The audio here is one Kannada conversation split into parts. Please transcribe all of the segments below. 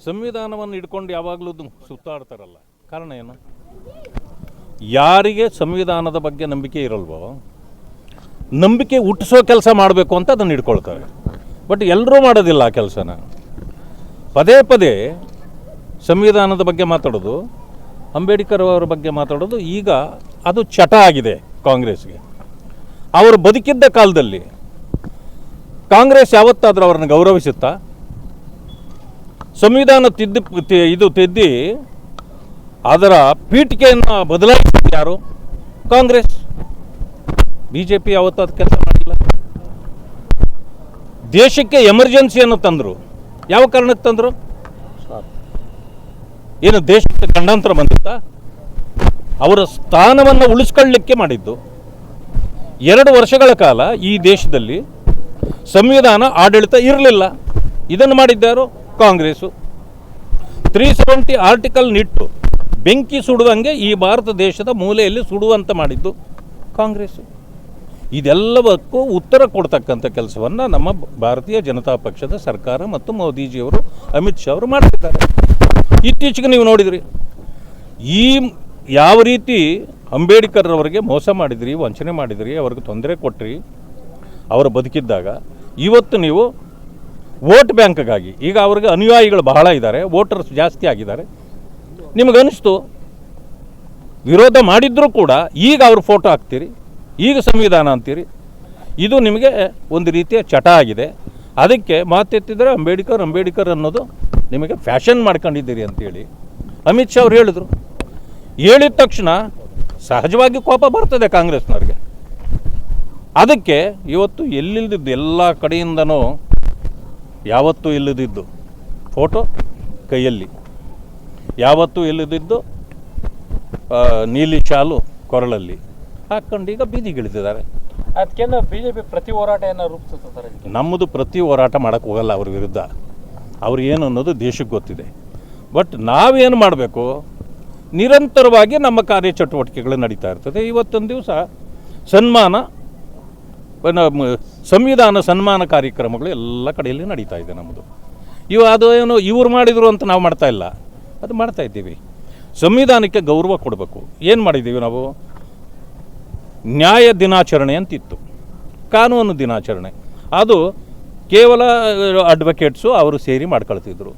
ಸಂವಿಧಾನವನ್ನು ಹಿಡ್ಕೊಂಡು ಯಾವಾಗಲೂ ಸುತ್ತಾಡ್ತಾರಲ್ಲ, ಕಾರಣ ಏನು? ಯಾರಿಗೆ ಸಂವಿಧಾನದ ಬಗ್ಗೆ ನಂಬಿಕೆ ಇರಲ್ವೋ, ನಂಬಿಕೆ ಹುಟ್ಟಿಸೋ ಕೆಲಸ ಮಾಡಬೇಕು ಅಂತ ಅದನ್ನು ಹಿಡ್ಕೊಳ್ತಾರೆ. ಬಟ್ ಎಲ್ಲರೂ ಮಾಡೋದಿಲ್ಲ ಆ ಕೆಲಸನ. ಪದೇ ಪದೇ ಸಂವಿಧಾನದ ಬಗ್ಗೆ ಮಾತಾಡೋದು, ಅಂಬೇಡ್ಕರ್ ಅವರ ಬಗ್ಗೆ ಮಾತಾಡೋದು ಈಗ ಅದು ಚಟ ಆಗಿದೆ ಕಾಂಗ್ರೆಸ್ಗೆ. ಅವರು ಬದುಕಿದ್ದ ಕಾಲದಲ್ಲಿ ಕಾಂಗ್ರೆಸ್ ಯಾವತ್ತಾದರೂ ಅವರನ್ನು ಗೌರವಿಸುತ್ತಾ? ಸಂವಿಧಾನ ತಿದ್ದಿ ಅದರ ಪೀಠಿಕೆಯನ್ನು ಬದಲಾಯಿಸಿದ ಯಾರು? ಕಾಂಗ್ರೆಸ್. BJP ಯಾವತ್ತೂ ಅದು ಕೆಲಸ ಮಾಡಿಲ್ಲ. ದೇಶಕ್ಕೆ ಎಮರ್ಜೆನ್ಸಿಯನ್ನು ತಂದರು. ಯಾವ ಕಾರಣಕ್ಕೆ ತಂದರು? ಏನು ದೇಶಕ್ಕೆ ಗಂಡಾಂತರ ಬಂದಿತ್ತಾ? ಅವರ ಸ್ಥಾನವನ್ನು ಉಳಿಸ್ಕೊಳ್ಳಲಿಕ್ಕೆ ಮಾಡಿದ್ದು. 2 ವರ್ಷಗಳ ಕಾಲ ಈ ದೇಶದಲ್ಲಿ ಸಂವಿಧಾನ ಆಡಳಿತ ಇರಲಿಲ್ಲ. ಇದನ್ನು ಮಾಡಿದ್ದಾರು ಕಾಂಗ್ರೆಸ್ಸು. 370 ಆರ್ಟಿಕಲ್ ನಿಟ್ಟು ಬೆಂಕಿ ಸುಡುವಂಗೆ ಈ ಭಾರತ ದೇಶದ ಮೂಲೆಯಲ್ಲಿ ಸುಡುವಂತೆ ಮಾಡಿದ್ದು ಕಾಂಗ್ರೆಸ್ಸು. ಇದೆಲ್ಲವಕ್ಕೂ ಉತ್ತರ ಕೊಡ್ತಕ್ಕಂಥ ಕೆಲಸವನ್ನು ನಮ್ಮ ಭಾರತೀಯ ಜನತಾ ಪಕ್ಷದ ಸರ್ಕಾರ ಮತ್ತು ಮೋದಿಜಿಯವರು, ಅಮಿತ್ ಶಾ ಅವರು ಮಾಡ್ತಿದ್ದಾರೆ. ಇತ್ತೀಚೆಗೆ ನೀವು ನೋಡಿದ್ರಿ, ಯಾವ ರೀತಿ ಅಂಬೇಡ್ಕರ್ ಅವರಿಗೆ ಮೋಸ ಮಾಡಿದ್ರಿ, ವಂಚನೆ ಮಾಡಿದ್ರಿ, ಅವ್ರಿಗೆ ತೊಂದರೆ ಕೊಟ್ರಿ ಅವರು ಬದುಕಿದ್ದಾಗ. ಇವತ್ತು ನೀವು ವೋಟ್ ಬ್ಯಾಂಕ್ಗಾಗಿ, ಈಗ ಅವ್ರಿಗೆ ಅನುಯಾಯಿಗಳು ಬಹಳ ಇದ್ದಾರೆ, ವೋಟರ್ಸ್ ಜಾಸ್ತಿ ಆಗಿದ್ದಾರೆ, ನಿಮಗನ್ನಿಸ್ತು ವಿರೋಧ ಮಾಡಿದ್ರೂ ಕೂಡ ಈಗ ಅವ್ರ ಫೋಟೋ ಹಾಕ್ತೀರಿ, ಈಗ ಸಂವಿಧಾನ ಅಂತೀರಿ. ಇದು ನಿಮಗೆ ಒಂದು ರೀತಿಯ ಚಟ ಆಗಿದೆ. ಅದಕ್ಕೆ ಮಾತೆತ್ತಿದರೆ ಅಂಬೇಡ್ಕರ್ ಅನ್ನೋದು ನಿಮಗೆ ಫ್ಯಾಷನ್ ಮಾಡ್ಕೊಂಡಿದ್ದೀರಿ ಅಂತೇಳಿ ಅಮಿತ್ ಶಾ ಅವ್ರು ಹೇಳಿದರು. ಹೇಳಿದ ತಕ್ಷಣ ಸಹಜವಾಗಿ ಕೋಪ ಬರ್ತದೆ ಕಾಂಗ್ರೆಸ್ನವ್ರಿಗೆ. ಅದಕ್ಕೆ ಇವತ್ತು ಎಲ್ಲಿಲ್ದಿದ್ದು, ಎಲ್ಲ ಕಡೆಯಿಂದನೂ ಯಾವತ್ತೂ ಇಲ್ಲದಿದ್ದು ಫೋಟೋ ಕೈಯಲ್ಲಿ, ಯಾವತ್ತೂ ಇಲ್ಲದಿದ್ದು ನೀಲಿ ಶಾಲು ಕೊರಳಲ್ಲಿ ಹಾಕ್ಕೊಂಡು ಈಗ ಬೀದಿಗಿಳಿದಿದ್ದಾರೆ. ಅದಕ್ಕೇನು BJP ಪ್ರತಿ ಹೋರಾಟ ಏನೋ ರೂಪಿಸುತ್ತಾರೆ? ನಮ್ಮದು ಪ್ರತಿ ಹೋರಾಟ ಮಾಡೋಕ್ಕೆ ಹೋಗಲ್ಲ ಅವ್ರ ವಿರುದ್ಧ. ಅವ್ರು ಏನು ಅನ್ನೋದು ದೇಶಕ್ಕೆ ಗೊತ್ತಿದೆ. ಬಟ್ ನಾವೇನು ಮಾಡಬೇಕು, ನಿರಂತರವಾಗಿ ನಮ್ಮ ಕಾರ್ಯಚಟುವಟಿಕೆಗಳು ನಡೀತಾ ಇರ್ತದೆ. ಇವತ್ತೊಂದು ದಿವಸ ಸಂವಿಧಾನ ಸನ್ಮಾನ ಕಾರ್ಯಕ್ರಮಗಳು ಎಲ್ಲ ಕಡೆಯಲ್ಲಿ ನಡೀತಾ ಇದೆ ನಮ್ಮದು. ಅದು ಏನು ಇವ್ರು ಮಾಡಿದರು ಅಂತ ನಾವು ಮಾಡ್ತಾ ಇಲ್ಲ, ಅದು ಮಾಡ್ತಾ ಇದ್ದೀವಿ. ಸಂವಿಧಾನಕ್ಕೆ ಗೌರವ ಕೊಡಬೇಕು. ಏನು ಮಾಡಿದ್ದೀವಿ ನಾವು? ನ್ಯಾಯ ದಿನಾಚರಣೆ ಅಂತಿತ್ತು, ಕಾನೂನು ದಿನಾಚರಣೆ. ಅದು ಕೇವಲ ಅಡ್ವೊಕೇಟ್ಸು ಅವರು ಸೇರಿ ಮಾಡ್ಕೊಳ್ತಿದ್ರು.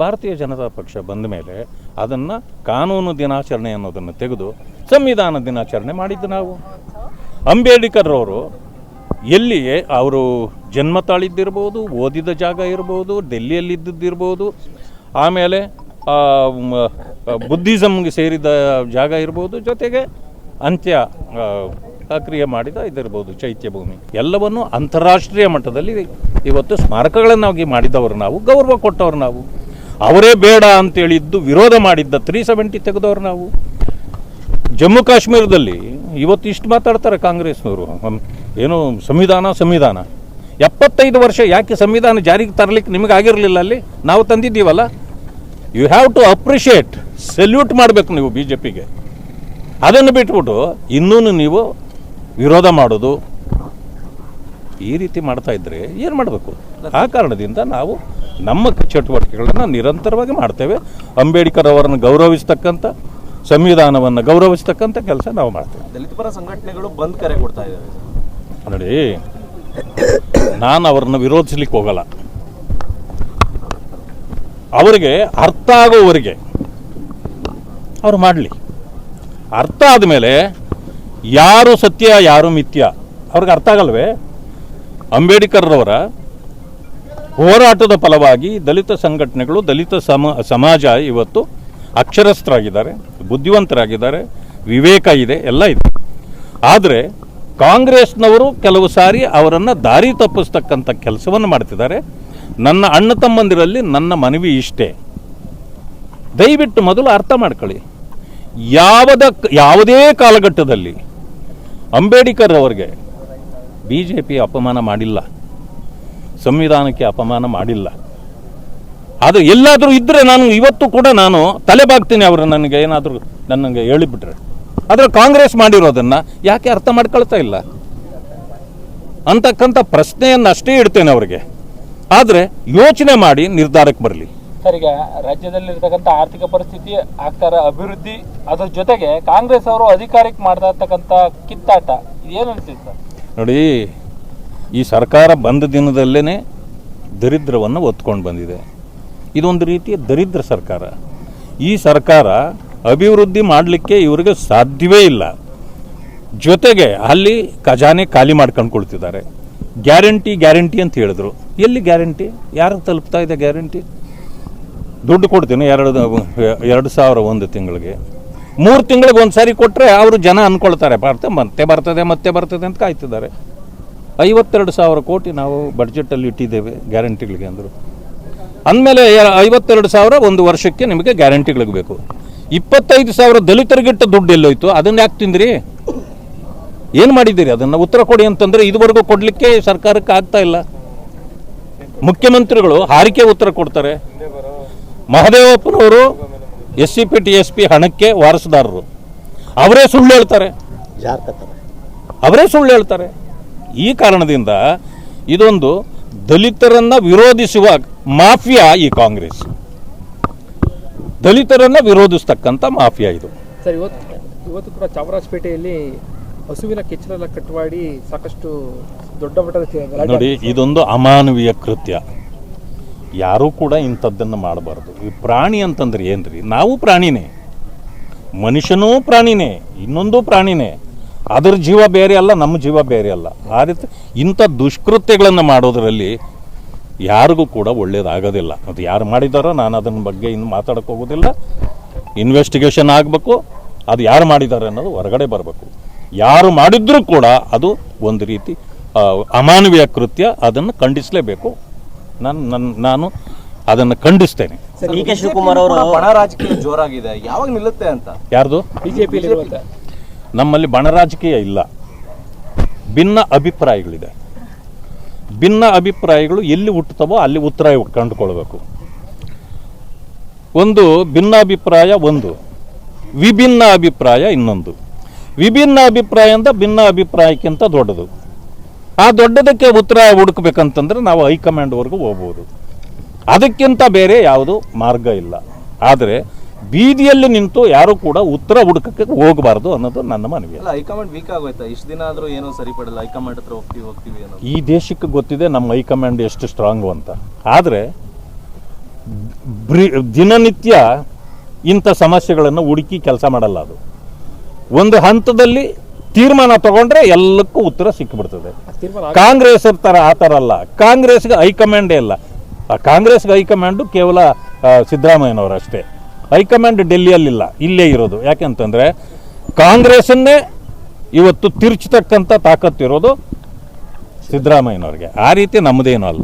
ಭಾರತೀಯ ಜನತಾ ಪಕ್ಷ ಬಂದ ಮೇಲೆ ಅದನ್ನು ಕಾನೂನು ದಿನಾಚರಣೆ ಅನ್ನೋದನ್ನು ತೆಗೆದು ಸಂವಿಧಾನ ದಿನಾಚರಣೆ ಮಾಡಿದ್ದು ನಾವು. ಅಂಬೇಡ್ಕರ್ ಅವರು ಎಲ್ಲಿಯೇ ಅವರು ಜನ್ಮ ತಾಳಿದ್ದಿರ್ಬೋದು, ಓದಿದ ಜಾಗ ಇರ್ಬೋದು, ಡೆಲ್ಲಿಯಲ್ಲಿದ್ದಿರ್ಬೋದು, ಆಮೇಲೆ ಬುದ್ಧಿಸಮ್ಗೆ ಸೇರಿದ ಜಾಗ ಇರ್ಬೋದು, ಜೊತೆಗೆ ಅಂತ್ಯ ಕ್ರಿಯೆ ಮಾಡಿದ ಇದಿರ್ಬೋದು ಚೈತ್ಯ ಭೂಮಿ, ಎಲ್ಲವನ್ನು ಅಂತಾರಾಷ್ಟ್ರೀಯ ಮಟ್ಟದಲ್ಲಿ ಇವತ್ತು ಸ್ಮಾರಕಗಳನ್ನಾಗಿ ಮಾಡಿದವರು ನಾವು, ಗೌರವ ಕೊಟ್ಟವರು ನಾವು. ಅವರೇ ಬೇಡ ಅಂತೇಳಿದ್ದು ವಿರೋಧ ಮಾಡಿದ್ದ 370 ತೆಗೆದವರು ನಾವು. ಜಮ್ಮು ಕಾಶ್ಮೀರದಲ್ಲಿ ಇವತ್ತು ಇಷ್ಟು ಮಾತಾಡ್ತಾರೆ ಕಾಂಗ್ರೆಸ್ನವರು, ಏನು ಸಂವಿಧಾನ 75 ವರ್ಷ ಯಾಕೆ ಸಂವಿಧಾನ ಜಾರಿಗೆ ತರಲಿಕ್ಕೆ ನಿಮಗೆ ಆಗಿರಲಿಲ್ಲ? ಅಲ್ಲಿ ನಾವು ತಂದಿದ್ದೀವಲ್ಲ. You have to appreciate, salute ಮಾಡಬೇಕು ನೀವು BJPಗೆ. ಅದನ್ನು ಬಿಟ್ಬಿಟ್ಟು ಇನ್ನೂ ನೀವು ವಿರೋಧ ಮಾಡೋದು, ಈ ರೀತಿ ಮಾಡ್ತಾ ಇದ್ದರೆ ಏನು ಮಾಡಬೇಕು? ಆ ಕಾರಣದಿಂದ ನಾವು ನಮ್ಮ ಚಟುವಟಿಕೆಗಳನ್ನು ನಿರಂತರವಾಗಿ ಮಾಡ್ತೇವೆ. ಅಂಬೇಡ್ಕರ್ ಅವರನ್ನು ಗೌರವಿಸ್ತಕ್ಕಂಥ, ಸಂವಿಧಾನವನ್ನು ಗೌರವಿಸ್ತಕ್ಕಂಥ ಕೆಲಸ ನಾವು ಮಾಡ್ತೇವೆ. ದಲಿತ ಪರ ಸಂಘಟನೆಗಳು ಬಂದ್ ಕರೆ ಕೊಡ್ತಾ ಇದ್ದಾರೆ ನೋಡಿ. ನಾನು ಅವ್ರನ್ನ ವಿರೋಧಿಸ್ಲಿಕ್ಕೆ ಹೋಗಲ್ಲ. ಅವರಿಗೆ ಅರ್ಥ ಆಗೋವರೆಗೆ ಅವ್ರು ಮಾಡಲಿ. ಅರ್ಥ ಆದಮೇಲೆ ಯಾರು ಸತ್ಯ ಯಾರು ಮಿಥ್ಯ ಅವ್ರಿಗೆ ಅರ್ಥ ಆಗಲ್ವೇ? ಅಂಬೇಡ್ಕರ್ರವರ ಹೋರಾಟದ ಫಲವಾಗಿ ದಲಿತ ಸಂಘಟನೆಗಳು, ದಲಿತ ಸಮಾಜ ಇವತ್ತು ಅಕ್ಷರಸ್ಥರಾಗಿದ್ದಾರೆ, ಬುದ್ಧಿವಂತರಾಗಿದ್ದಾರೆ, ವಿವೇಕ ಇದೆ, ಎಲ್ಲ ಇದೆ. ಆದರೆ ಕಾಂಗ್ರೆಸ್ನವರು ಕೆಲವು ಸಾರಿ ಅವರನ್ನು ದಾರಿ ತಪ್ಪಿಸ್ತಕ್ಕಂಥ ಕೆಲಸವನ್ನು ಮಾಡ್ತಿದ್ದಾರೆ. ನನ್ನ ಅಣ್ಣ ತಮ್ಮಂದಿರಲ್ಲಿ ನನ್ನ ಮನವಿ ಇಷ್ಟೇ, ದಯವಿಟ್ಟು ಮೊದಲು ಅರ್ಥ ಮಾಡ್ಕೊಳ್ಳಿ. ಯಾವುದೇ ಕಾಲಘಟ್ಟದಲ್ಲಿ ಅಂಬೇಡ್ಕರ್ ಅವರಿಗೆ BJP ಅಪಮಾನ ಮಾಡಿಲ್ಲ, ಸಂವಿಧಾನಕ್ಕೆ ಅಪಮಾನ ಮಾಡಿಲ್ಲ. ಅದು ಎಲ್ಲಾದರೂ ಇದ್ದರೆ ನಾನು ಇವತ್ತು ಕೂಡ ನಾನು ತಲೆಬಾಗ್ತೀನಿ ಅವರು ನನಗೆ ಏನಾದರೂ ನನಗೆ ಹೇಳಿಬಿಟ್ರೆ. ಆದರೆ ಕಾಂಗ್ರೆಸ್ ಮಾಡಿರೋದನ್ನು ಯಾಕೆ ಅರ್ಥ ಮಾಡ್ಕೊಳ್ತಾ ಇಲ್ಲ ಅಂತಕ್ಕಂಥ ಪ್ರಶ್ನೆಯನ್ನು ಅಷ್ಟೇ ಇಡ್ತೇನೆ ಅವರಿಗೆ. ಆದರೆ ಯೋಚನೆ ಮಾಡಿ ನಿರ್ಧಾರಕ್ಕೆ ಬರಲಿ. ಸರ್, ಈಗ ರಾಜ್ಯದಲ್ಲಿರ್ತಕ್ಕಂಥ ಆರ್ಥಿಕ ಪರಿಸ್ಥಿತಿ ಆಗ್ತಾರ ಅಭಿವೃದ್ಧಿ, ಅದ್ರ ಜೊತೆಗೆ ಕಾಂಗ್ರೆಸ್ ಅವರು ಅಧಿಕಾರಕ್ಕೆ ಮಾಡ್ತಾ ಇರ್ತಕ್ಕಂಥ ಕಿತ್ತಾಟ ಏನು ಅನಿಸುತ್ತೆ ಸರ್? ನೋಡಿ, ಈ ಸರ್ಕಾರ ಬಂದ ದಿನದಲ್ಲೇ ದರಿದ್ರವನ್ನು ಒತ್ಕೊಂಡು ಬಂದಿದೆ. ಇದೊಂದು ರೀತಿಯ ದರಿದ್ರ ಸರ್ಕಾರ. ಈ ಸರ್ಕಾರ ಅಭಿವೃದ್ಧಿ ಮಾಡಲಿಕ್ಕೆ ಇವರಿಗೆ ಸಾಧ್ಯವೇ ಇಲ್ಲ. ಜೊತೆಗೆ ಅಲ್ಲಿ ಖಜಾನೆ ಖಾಲಿ ಮಾಡ್ಕೊಂಡು ಕೊಳ್ತಿದ್ದಾರೆ. ಗ್ಯಾರಂಟಿ ಅಂತ ಹೇಳಿದ್ರು. ಎಲ್ಲಿ ಗ್ಯಾರಂಟಿ? ಯಾರಿಗೆ ತಲುಪ್ತಾ ಇದೆ ಗ್ಯಾರಂಟಿ? ದುಡ್ಡು ಕೊಡ್ತೀನಿ 2,000 ಒಂದು ತಿಂಗಳಿಗೆ, 3 ತಿಂಗಳಿಗೆ ಒಂದು ಸಾರಿ ಕೊಟ್ಟರೆ ಅವರು ಜನ ಅಂದ್ಕೊಳ್ತಾರೆ ಮತ್ತೆ ಬರ್ತದೆ ಅಂತ ಕಾಯ್ತಿದ್ದಾರೆ. 52,000 ಕೋಟಿ ನಾವು ಬಡ್ಜೆಟಲ್ಲಿ ಇಟ್ಟಿದ್ದೇವೆ ಗ್ಯಾರಂಟಿಗಳಿಗೆ ಅಂದರು. ಅಂದಮೇಲೆ 52,000 ಒಂದು ವರ್ಷಕ್ಕೆ ನಿಮಗೆ ಗ್ಯಾರಂಟಿಗಳಿಗೆ ಬೇಕು. 25,000 ದಲಿತರಿಗಿಟ್ಟ ದುಡ್ಡು ಎಲ್ಲೋಯ್ತು? ಅದನ್ನು ಯಾಕೆ ತಿಂದ್ರಿ? ಏನು ಮಾಡಿದ್ದೀರಿ? ಅದನ್ನು ಉತ್ತರ ಕೊಡಿ ಅಂತಂದರೆ ಇದುವರೆಗೂ ಕೊಡಲಿಕ್ಕೆ ಸರ್ಕಾರಕ್ಕೆ ಆಗ್ತಾ ಇಲ್ಲ. ಮುಖ್ಯಮಂತ್ರಿಗಳು ಹಾರಿಕೆ ಉತ್ತರ ಕೊಡ್ತಾರೆ. ಮಹದೇವಪ್ಪನವರು SCP TSP ಹಣಕ್ಕೆ ವಾರಸುದಾರರು. ಅವರೇ ಸುಳ್ಳು ಹೇಳ್ತಾರೆ. ಈ ಕಾರಣದಿಂದ ಇದೊಂದು ದಲಿತರನ್ನ ವಿರೋಧಿಸುವ ಮಾಫಿಯಾ ಈ ಕಾಂಗ್ರೆಸ್. ದಲಿತರನ್ನ ವಿರೋಧಿಸ್ತಕ್ಕಂಥ ಮಾಫಿಯಾ ಇದು. ಸರ್, ಇವತ್ತು ಕೂಡ ಚಾಮರಾಜಪೇಟೆಯಲ್ಲಿ ಹಸುವಿನ ಕೆಚ್ಚಲೆಲ್ಲ ಕಟ್ಟುವಾಡಿ ಸಾಕಷ್ಟು ದೊಡ್ಡ ಮಟ್ಟದ ನೋಡಿ, ಇದೊಂದು ಅಮಾನವೀಯ ಕೃತ್ಯ. ಯಾರೂ ಕೂಡ ಇಂಥದ್ದನ್ನು ಮಾಡಬಾರ್ದು. ಈ ಪ್ರಾಣಿ ಅಂತಂದ್ರೆ ಏನ್ರಿ? ನಾವು ಪ್ರಾಣಿನೇ, ಮನುಷ್ಯನೂ ಪ್ರಾಣಿನೇ, ಇನ್ನೊಂದು ಪ್ರಾಣಿನೇ. ಅದರ ಜೀವ ಬೇರೆ ಅಲ್ಲ, ನಮ್ಮ ಜೀವ ಬೇರೆ ಅಲ್ಲ. ಆ ರೀತಿ ಇಂಥ ದುಷ್ಕೃತ್ಯಗಳನ್ನು ಮಾಡೋದರಲ್ಲಿ ಯಾರಿಗೂ ಕೂಡ ಒಳ್ಳೇದಾಗೋದಿಲ್ಲ. ಅದು ಯಾರು ಮಾಡಿದಾರೋ ನಾನು ಅದನ್ನ ಬಗ್ಗೆ ಇನ್ನು ಮಾತಾಡೋಕ್ಕೆ ಹೋಗೋದಿಲ್ಲ. ಇನ್ವೆಸ್ಟಿಗೇಷನ್ ಆಗಬೇಕು. ಅದು ಯಾರು ಮಾಡಿದ್ದಾರೆ ಅನ್ನೋದು ಹೊರಗಡೆ ಬರಬೇಕು. ಯಾರು ಮಾಡಿದ್ರೂ ಕೂಡ ಅದು ಒಂದು ರೀತಿ ಅಮಾನವೀಯ ಕೃತ್ಯ. ಅದನ್ನು ಖಂಡಿಸಲೇಬೇಕು. ನಾನು ಅದನ್ನು ಖಂಡಿಸ್ತೇನೆ. ಡಿ.ಕೆ. ಶಿವಕುಮಾರ್ ಅವರು ಬಣ ರಾಜಕೀಯ ಜೋರಾಗಿದೆ, ಯಾವಾಗ ನಿಲ್ಲುತ್ತೆ ಅಂತ? ಯಾರ್ದು? ಬಿಜೆಪಿ. ನಮ್ಮಲ್ಲಿ ಬಣ ರಾಜಕೀಯ ಇಲ್ಲ. ಭಿನ್ನ ಅಭಿಪ್ರಾಯಗಳಿದೆ. ಭಿನ್ನ ಅಭಿಪ್ರಾಯಗಳು ಎಲ್ಲಿ ಹುಟ್ಟುತ್ತವೋ ಅಲ್ಲಿ ಉತ್ತರ ಕಂಡುಕೊಳ್ಬೇಕು. ಒಂದು ಭಿನ್ನ ಅಭಿಪ್ರಾಯ ಒಂದು, ವಿಭಿನ್ನ ಅಭಿಪ್ರಾಯ ಇನ್ನೊಂದು. ವಿಭಿನ್ನ ಅಭಿಪ್ರಾಯ ಅಂತ ಭಿನ್ನ ಅಭಿಪ್ರಾಯಕ್ಕಿಂತ ದೊಡ್ಡದು. ಆ ದೊಡ್ಡದಕ್ಕೆ ಉತ್ತರ ಹುಡುಕ್ಬೇಕಂತಂದ್ರೆ ನಾವು ಹೈಕಮಾಂಡ್ವರೆಗೂ ಹೋಗ್ಬೋದು. ಅದಕ್ಕಿಂತ ಬೇರೆ ಯಾವುದು ಮಾರ್ಗ ಇಲ್ಲ. ಆದರೆ ಬೀದಿಯಲ್ಲಿ ನಿಂತು ಯಾರು ಕೂಡ ಉತ್ತರ ಹುಡುಕಕ್ಕೆ ಹೋಗಬಾರ್ದು ಅನ್ನೋದು ನನ್ನ ಮನವಿ. ಹೈಕಮಾಂಡ್ ವೀಕ್ ಆಗೋಯ್ತಾ? ಇಷ್ಟು ದಿನ ಆದ್ರೂ ಏನೋ ಸರಿಪಡಲ್ಲ, ಹೈಕಮಾಂಡ್ ಹತ್ರ ಹೋಗ್ತೀವಿ ಅನ್ನೋ. ಈ ದೇಶಕ್ಕೆ ಗೊತ್ತಿದೆ ನಮ್ಮ ಹೈಕಮಾಂಡ್ ಎಷ್ಟು ಸ್ಟ್ರಾಂಗು ಅಂತ. ಆದರೆ ದಿನನಿತ್ಯ ಇಂಥ ಸಮಸ್ಯೆಗಳನ್ನು ಹುಡುಕಿ ಕೆಲಸ ಮಾಡಲ್ಲ. ಅದು ಒಂದು ಹಂತದಲ್ಲಿ ತೀರ್ಮಾನ ತಗೊಂಡ್ರೆ ಎಲ್ಲಕ್ಕೂ ಉತ್ತರ ಸಿಕ್ಕಿಬಿಡ್ತದೆ. ಕಾಂಗ್ರೆಸ್ ಥರ ಆ ಥರ ಅಲ್ಲ. ಕಾಂಗ್ರೆಸ್ಗೆ ಹೈಕಮಾಂಡೇ ಇಲ್ಲ. ಆ ಕಾಂಗ್ರೆಸ್ಗೆ ಹೈಕಮಾಂಡು ಕೇವಲ ಸಿದ್ದರಾಮಯ್ಯನವರು ಅಷ್ಟೇ. ಹೈಕಮಾಂಡ್ ಡೆಲ್ಲಿಯಲ್ಲಿಲ್ಲ, ಇಲ್ಲೇ ಇರೋದು. ಯಾಕೆಂತಂದರೆ ಕಾಂಗ್ರೆಸ್ಸನ್ನೇ ಇವತ್ತು ತಿರ್ಚತಕ್ಕಂಥ ತಾಕತ್ತಿರೋದು ಸಿದ್ದರಾಮಯ್ಯನವ್ರಿಗೆ. ಆ ರೀತಿ ನಮ್ಮದೇನೂ ಅಲ್ಲ.